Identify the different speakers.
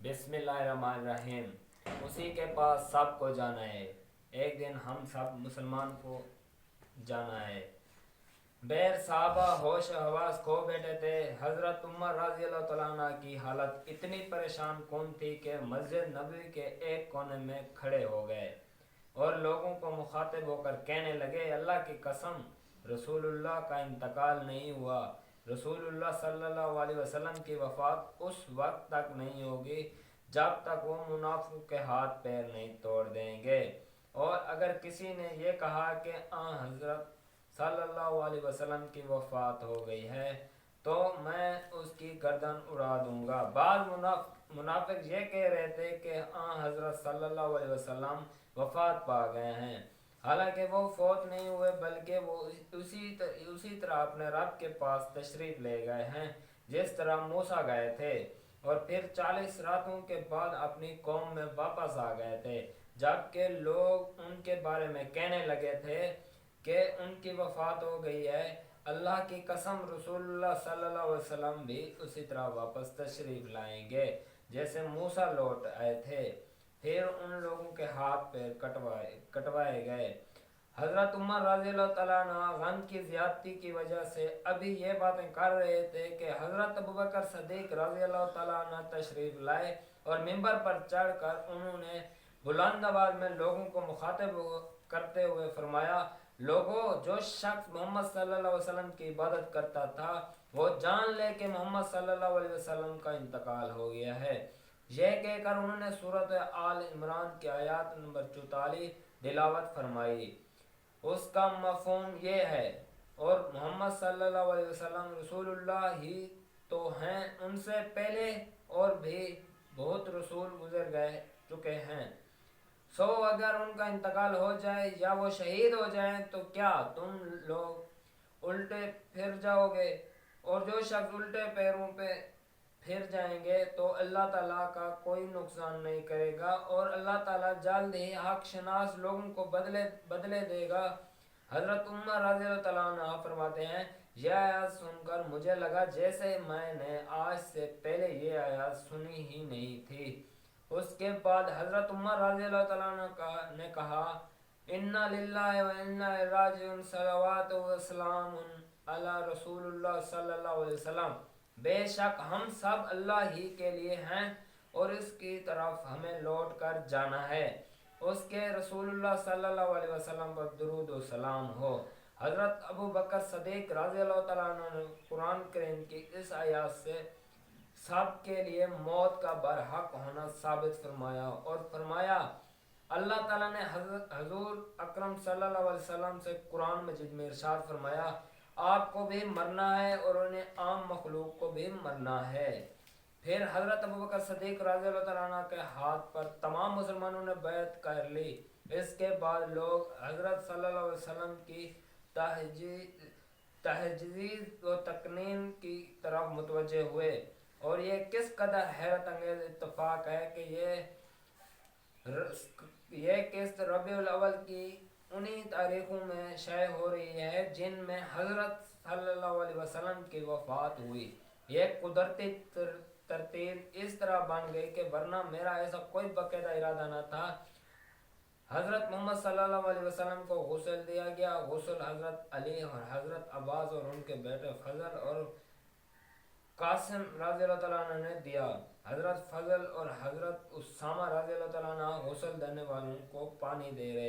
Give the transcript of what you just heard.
Speaker 1: बिस्मिल्लाहिर्रहमानिर्रहीम। उसी के पास सब को जाना है। एक दिन हम सब मुसलमान को जाना है। बैर साहबा होश हवास खो बैठे थे। हज़रत उमर रज़ी अल्लाह तआला अन्हा की हालत इतनी परेशान कौन थी कि मस्जिद नबवी के एक कोने में खड़े हो गए और लोगों को मुखातिब होकर कहने लगे, अल्लाह की कसम, रसूलुल्लाह का इंतकाल नहीं हुआ। रसूलुल्लाह सल्लल्लाहु अलैहि वसल्लम की वफ़ात उस वक्त तक नहीं होगी जब तक वो मुनाफिक के हाथ पैर नहीं तोड़ देंगे। और अगर किसी ने ये कहा कि हज़रत सल्लल्लाहु अलैहि वसल्लम की वफ़ात हो गई है तो मैं उसकी गर्दन उड़ा दूंगा। बाद मुनाफिक ये कह रहे थे कि हज़रत सल्लल्लाहु अलैहि वसल्लम वफ़ात पा गए हैं, हालांकि वो फौत नहीं हुए बल्कि वो उसी तरह अपने रब के पास तशरीफ़ ले गए हैं जिस तरह मूसा गए थे, और फिर 40 रातों के बाद अपनी कौम में वापस आ गए थे, जबकि लोग उनके बारे में कहने लगे थे कि उनकी वफ़ात हो गई है। अल्लाह की कसम, रसूलुल्लाह सल्लल्लाहु अलैहि वसल्लम भी उसी तरह वापस तशरीफ़ लाएंगे जैसे मूसा लौट आए थे। फिर उन लोगों के हाथ पैर कटवाए गए। हज़रत उमर रज़ी अल्लाह तआला अन्हु गम की ज़्यादती की वजह से अभी ये बातें कर रहे थे कि हज़रत अबू बकर सिद्दीक़ रज़ी अल्लाह तआला अन्हु तशरीफ़ लाए और मिंबर पर चढ़कर उन्होंने बुलंद आवाज़ में लोगों को मुखातिब करते हुए फरमाया, लोगों, जो शख्स मोहम्मद सल्लल्लाहु अलैहि वसल्लम की इबादत करता था वो जान ले कि मोहम्मद सल्लल्लाहु अलैहि वसल्लम का इंतकाल हो गया है। यह कहकर उन्होंने सूरत आल इमरान की आयत नंबर 44 तिलावत फरमाई। उसका मफ़हूम ये है, और मोहम्मद सल्लल्लाहु अलैहि वसल्लम रसूलुल्लाह ही तो हैं, उनसे पहले और भी बहुत रसूल गुजर गए चुके हैं। सो अगर उनका इंतकाल हो जाए या वो शहीद हो जाए तो क्या तुम लोग उल्टे फिर जाओगे? और जो शख्स उल्टे पैरों पे फिर जाएंगे तो अल्लाह ताला का कोई नुकसान नहीं करेगा और अल्लाह ताला जल्द ही हक शनास लोगों को बदले देगा। हज़रत उमर रज़ी अल्लाह तआला अन्हु फरमाते हैं, यह आयत सुनकर मुझे लगा जैसे मैंने आज से पहले ये आयत सुनी ही नहीं थी। उसके बाद हज़रत उमर रज़ी अल्लाह तआला अन्हु ने कहा, इन्ना लिल्लाहि व इन्ना इलैहि राजिऊन, सलवातु व सलामुन अला रसूलिल्लाह सल्लल्लाहु अलैहि वसल्लम। बेशक हम सब अल्लाह ही के लिए हैं और इसकी तरफ हमें लौट कर जाना है। उसके रसूलुल्लाह सल्लल्लाहु अलैहि वसल्लम पर दुरूद व सलाम हो। हज़रत अबू बकर सिद्दीक़ रज़ी अल्लाह तआला अन्हु ने कुरान करीम की इस आयत से सब के लिए मौत का बरहक होना साबित फरमाया और फरमाया, अल्लाह ताला ने हजूर अकरम सल्लल्लाहु अलैहि वसल्लम से कुरान मजीद में इरशाद फरमाया, आपको भी मरना है और उन्हें आम मखलूक को भी मरना है। फिर हज़रत अबू बकर सिद्दीक़ रज़ी अल्लाह तआला अन्हु के हाथ पर तमाम मुसलमानों ने बैत कर ली। इसके बाद लोग हज़रत सल्लल्लाहु अलैहि वसल्लम की तहजीज़ व तकनीन की तरफ मुतवज्जे हुए। और ये किस कदर हैरत अंगेज़ इत्तफाक है कि ये किस्त रबीउल अव्वल की उन्हीं तारीखों में शय हो रही है जिनमें हज़रत सल्लल्लाहु अलैहि वसल्लम की वफ़ात हुई। ये कुदरती तरतीब इस तरह बन गई कि वरना मेरा ऐसा कोई बाकायदा इरादा न था। हज़रत मोहम्मद सल्लल्लाहु अलैहि वसल्लम को गुस्ल दिया गया। गुस्ल हज़रत अली और हज़रत अब्बास और उनके बेटे फजल और कासिम रज़ी अल्लाह तआला अन्हु ने दिया। हज़रत फजल और हज़रत उसामा रज़ी अल्लाह तआला अन्हु गुस्ल देने वालों को पानी दे रहे